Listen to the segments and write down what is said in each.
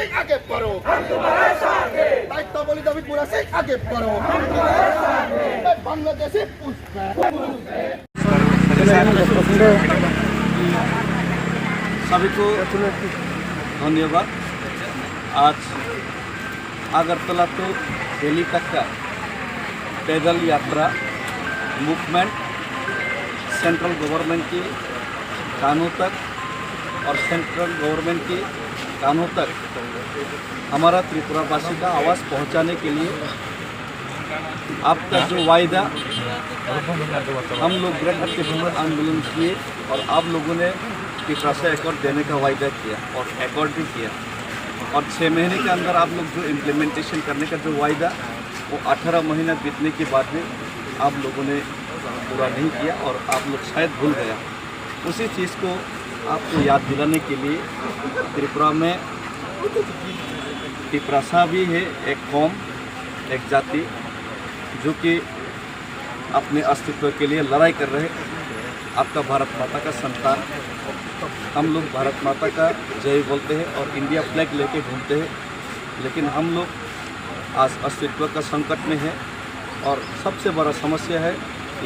आगे बढ़ो, आगे बढ़ो, बांग्लादेशी सभी को धन्यवाद। आज अगरतला तो दिल्ली तक का पैदल यात्रा मूवमेंट सेंट्रल गवर्नमेंट की कानून तक और सेंट्रल गवर्नमेंट की कानून तक हमारा त्रिपुरावासी का आवाज़ पहुंचाने के लिए आपका जो वायदा हम लोग ग्रेट एक्टिविस्ट आंदोलन किए और आप लोगों ने त्रिपुरा से एकॉर्ड देने का वायदा किया और एकॉर्ड भी किया और 6 महीने के अंदर आप लोग जो इम्प्लीमेंटेशन करने का जो वायदा वो 18 महीना बीतने के बाद में आप लोगों ने पूरा नहीं किया और आप लोग शायद भूल गया। उसी चीज़ को आपको याद दिलाने के लिए त्रिपुरा में त्रिपुरासा भी है, एक कौम, एक जाति जो कि अपने अस्तित्व के लिए लड़ाई कर रहे। आपका भारत माता का संतान, हम लोग भारत माता का जय बोलते हैं और इंडिया फ्लैग लेके घूमते हैं, लेकिन हम लोग आज अस्तित्व का संकट में है और सबसे बड़ा समस्या है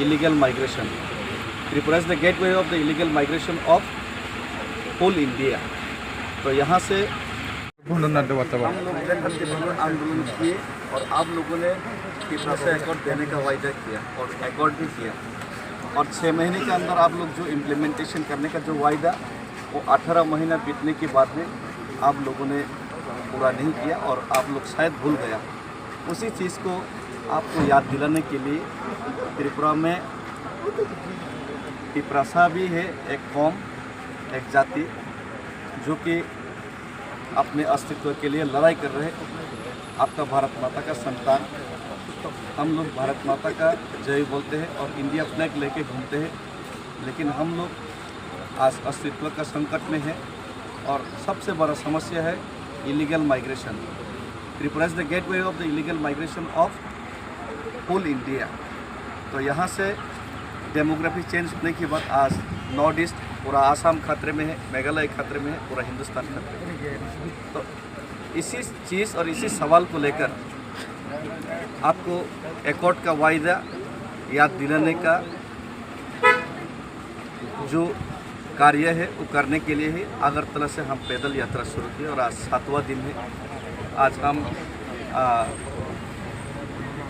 illegal migration. Tripura is the gateway of the illegal migration of whole India. तो यहाँ से हम लोग आंदोलन किए और आप लोगों ने त्रिपुरा से एकॉर्ड देने का वायदा किया और एकॉर्ड भी किया और 6 महीने के अंदर आप लोग जो इम्प्लीमेंटेशन करने का जो वायदा वो 18 महीना बीतने के बाद में आप लोगों ने पूरा नहीं किया और आप लोग शायद भूल गया। उसी चीज़ को आपको याद दिलाने के लिए त्रिपुरा में त्रिपुरासा भी है, एक कौम, एक जाति जो कि अपने अस्तित्व के लिए लड़ाई कर रहे। आपका भारत माता का संतान, हम लोग भारत माता का जय बोलते हैं और इंडिया फ्लैग लेके घूमते हैं, लेकिन हम लोग आज अस्तित्व का संकट में है और सबसे बड़ा समस्या है illegal migration. Tripura is the gateway of the illegal migration of whole India. तो यहाँ से डेमोग्राफी चेंज होने के बाद आज नॉर्थ ईस्ट पूरा आसाम खतरे में है, मेघालय खतरे में है, पूरा हिंदुस्तान खतरे में है। तो इसी चीज़ और इसी सवाल को लेकर आपको एकॉर्ड का वायदा याद दिलाने का जो कार्य है वो करने के लिए ही अगरतला से हम पैदल यात्रा शुरू की और आज 7वां दिन है। आज हम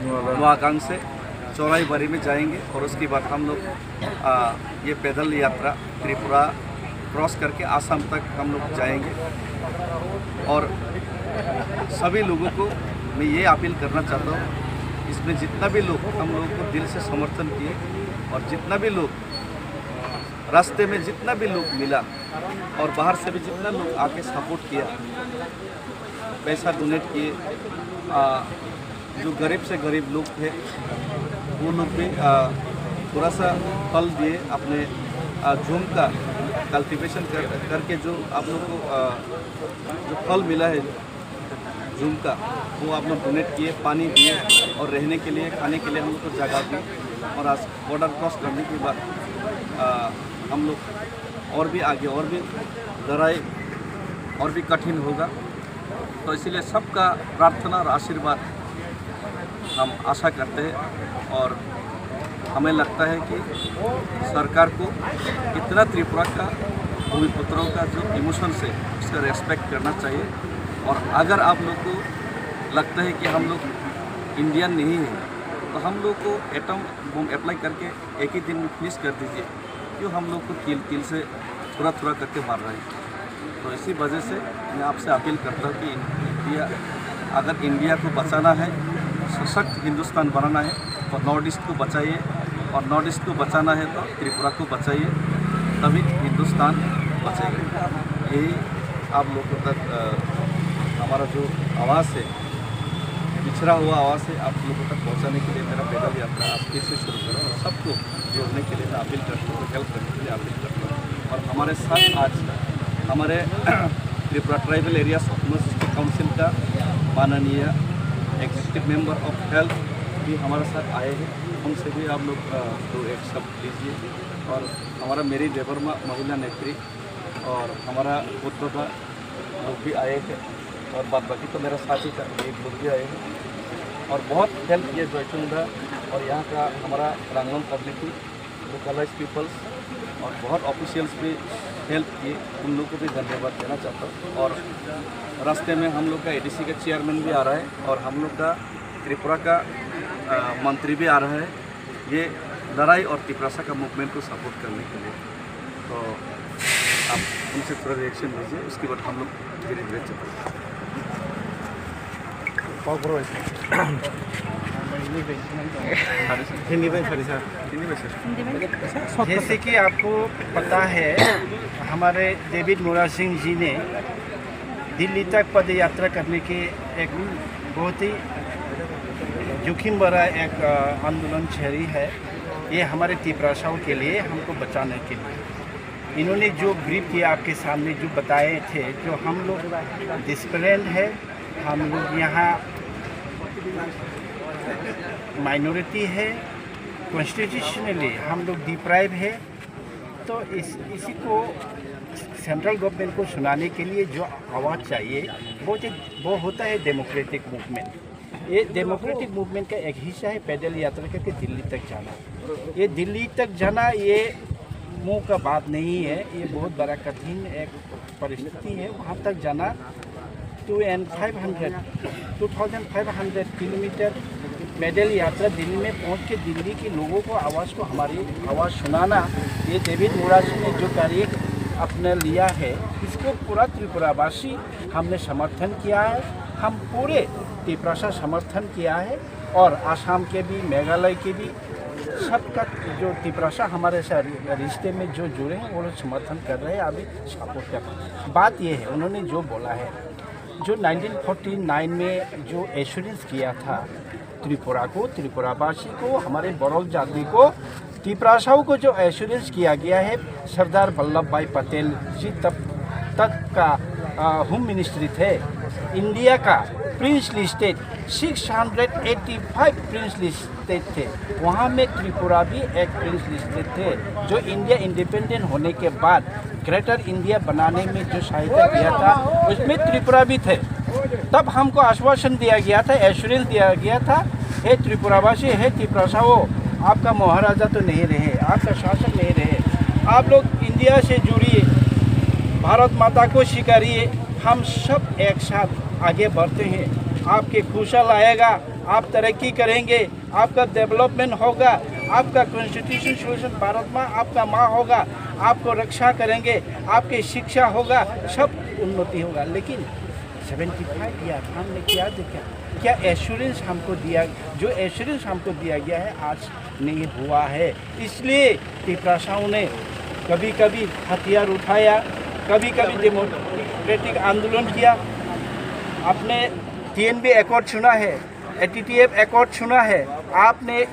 नवागांव से चौराईबाड़ी में जाएंगे और उसके बाद हम लोग ये पैदल यात्रा त्रिपुरा क्रॉस करके आसाम तक हम लोग जाएंगे। और सभी लोगों को मैं ये अपील करना चाहता हूँ, इसमें जितना भी लोग हम लोगों को दिल से समर्थन किए और जितना भी लोग रास्ते में जितना भी लोग मिला और बाहर से भी जितना लोग आके सपोर्ट किया, पैसा डोनेट किए, जो गरीब से गरीब लोग थे वो लोग भी थोड़ा सा फल दिए, अपने झूम का कल्टीवेशन करके जो आप लोग को जो फल मिला है झूम का वो आप लोग डोनेट किए, पानी दिए और रहने के लिए, खाने के लिए हम लोग को जगह दी। और आज बॉर्डर क्रॉस करने के बाद हम लोग और भी आगे और भी लड़ाई और भी कठिन होगा। तो इसीलिए सबका प्रार्थना और आशीर्वाद हम आशा करते हैं और हमें लगता है कि सरकार को इतना त्रिपुरा का भूमिपुत्रों का जो इमोशन से उसका रेस्पेक्ट करना चाहिए। और अगर आप लोग को लगता है कि हम लोग इंडियन नहीं हैं तो हम लोग को एटम बम अप्लाई करके एक ही दिन में फिनिश कर दीजिए, क्यों हम लोग को कील से थोड़ा थोड़ा करके मार रहे हैं। तो इसी वजह से मैं आपसे अपील करता हूँ कि अगर इंडिया को बचाना है सशक्त हिंदुस्तान बनाना है तो नॉर्थ ईस्ट को बचाइए, और नॉर्थ ईस्ट को बचाना है तो त्रिपुरा को बचाइए, तभी हिंदुस्तान बचेगा। यही आप लोगों तक हमारा जो आवाज़ है, पिछड़ा हुआ आवाज़ है, आप लोगों तक पहुंचाने के लिए मेरा पैदल यात्रा आज फिर से शुरू करूँ और सबको जोड़ने के लिए मैं अपील करता हूँ, हेल्प करने के लिए अपील करता हूँ। और हमारे साथ आज हमारे Tripura tribal areas autonomous district council का माननीय एग्जीक्यूटिव मेंबर ऑफ हेल्थ भी हमारे साथ आए हैं। उनसे भी आप लोग तो एक शब्द लीजिए। और हमारा मेरी देवर्मा महिला नेत्री और हमारा उद्योगा लोग भी आए थे, और बाद बाकी तो मेरा साथी का एक लोग भी आए हैं। और बहुत हेल्प किए जोईचुंगा और यहाँ का हमारा रांगलोंग कम्युनिटी, लोकलाइज पीपल्स और बहुत ऑफिशियल्स भी हेल्प किए, उन लोगों को भी धन्यवाद देना चाहता हूँ। और रास्ते में हम लोग का एडीसी का चेयरमैन भी आ रहा है और हम लोग का त्रिपुरा का मंत्री भी आ रहा है, ये लड़ाई और तिपरासा का मूवमेंट को सपोर्ट करने के लिए। तो आप उनसे थोड़ा रिएक्शन लीजिए, उसके बाद हम लोग धीरे धीरे चलते हैं। जैसे कि आपको पता है, हमारे डेविड मोरा सिंह जी ने दिल्ली तक पद यात्रा करने के एक बहुत ही जोखिम भरा एक आंदोलन छेड़ी है। ये हमारे तिपरासाओं के लिए, हमको बचाने के लिए इन्होंने जो ब्रीफ किया आपके सामने, जो बताए थे, जो हम लोग डिस्परेंट है, हम लोग यहाँ माइनॉरिटी है, कॉन्स्टिट्यूशनली हम लोग डिप्राइव है। तो इसी को सेंट्रल गवर्नमेंट को सुनाने के लिए जो आवाज़ चाहिए वो होता है डेमोक्रेटिक मूवमेंट। ये डेमोक्रेटिक मूवमेंट का एक हिस्सा है पैदल यात्रा करके दिल्ली तक जाना। ये दिल्ली तक जाना ये मुँह का बात नहीं है, ये बहुत बड़ा कठिन एक परिस्थिति है। वहाँ तक जाना 2500 किलोमीटर पैदल यात्रा दिल्ली में पहुँच के दिल्ली के लोगों को आवाज़ को हमारी आवाज़ सुनाना, ये डेविड मोरा सिंह ने जो कार्य अपने लिया है, इसको पूरा त्रिपुरावासी हमने समर्थन किया है। हम पूरे तिपरासा समर्थन किया है और आसाम के भी, मेघालय के भी, सबका जो तिपरासा हमारे साथ रिश्ते में जो जुड़े हैं वो लोग समर्थन कर रहे हैं, अभी सपोर्ट कर रहे हैं। बात ये है, उन्होंने जो बोला है, जो 1949 में जो एश्योरेंस किया था त्रिपुरा को, त्रिपुरावासी को, हमारे बड़ौल जाति को, तिपरासाओं को जो एश्योरेंस किया गया है, सरदार वल्लभ भाई पटेल जी तक का होम मिनिस्ट्री थे। इंडिया का प्रिंसली स्टेट 685 प्रिंसली स्टेट थे, वहाँ में त्रिपुरा भी एक प्रिंसली स्टेट थे। जो इंडिया इंडिपेंडेंट होने के बाद ग्रेटर इंडिया बनाने में जो सहायता किया था, उसमें त्रिपुरा भी थे। तब हमको आश्वासन दिया गया था, एश्योरेंस दिया गया था, हे त्रिपुरावासी, हे तिपरासाओ, आपका महाराजा तो नहीं रहे, आपका शासक नहीं रहे, आप लोग इंडिया से जुड़िए, भारत माता को स्वीकारिए, हम सब एक साथ आगे बढ़ते हैं, आपके खुशहाल आएगा, आप तरक्की करेंगे, आपका डेवलपमेंट होगा, आपका कॉन्स्टिट्यूशन सोल्यूशन भारत माँ आपका माँ होगा, आपको रक्षा करेंगे, आपकी शिक्षा होगा, सब उन्नति होगा। लेकिन 75 ईयर हमने क्या देखा, क्या एश्योरेंस हमको दिया, जो एश्योरेंस हमको दिया गया है आज नहीं हुआ है। इसलिए तिपरासाओं ने कभी कभी हथियार उठाया, कभी कभी डेमोक्रेटिक आंदोलन किया। आपने TNB एकॉर्ड सुना है, ATTF एकॉर्ड सुना है, आपने